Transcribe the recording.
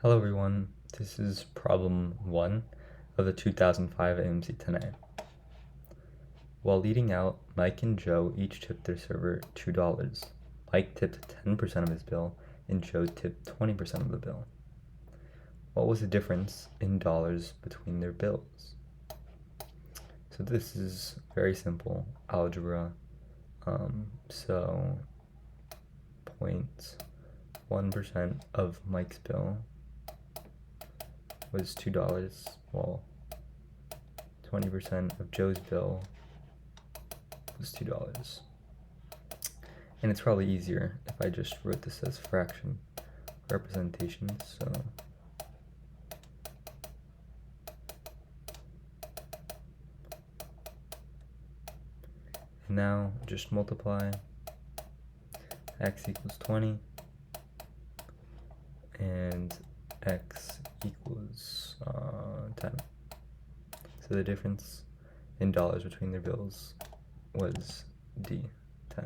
Hello everyone, this is problem 1 of the 2005 AMC 10A. While leading out, Mike and Joe each tipped their server $2. Mike tipped 10% of his bill and Joe tipped 20% of the bill. What was the difference in dollars between their bills? So this is very simple algebra. So 0.1% of Mike's bill was $2, while 20% of Joe's bill was $2. And it's probably easier if I just wrote this as fraction representation, so and now just multiply x equals 20 and x equals 10. So the difference in dollars between their bills was D, 10.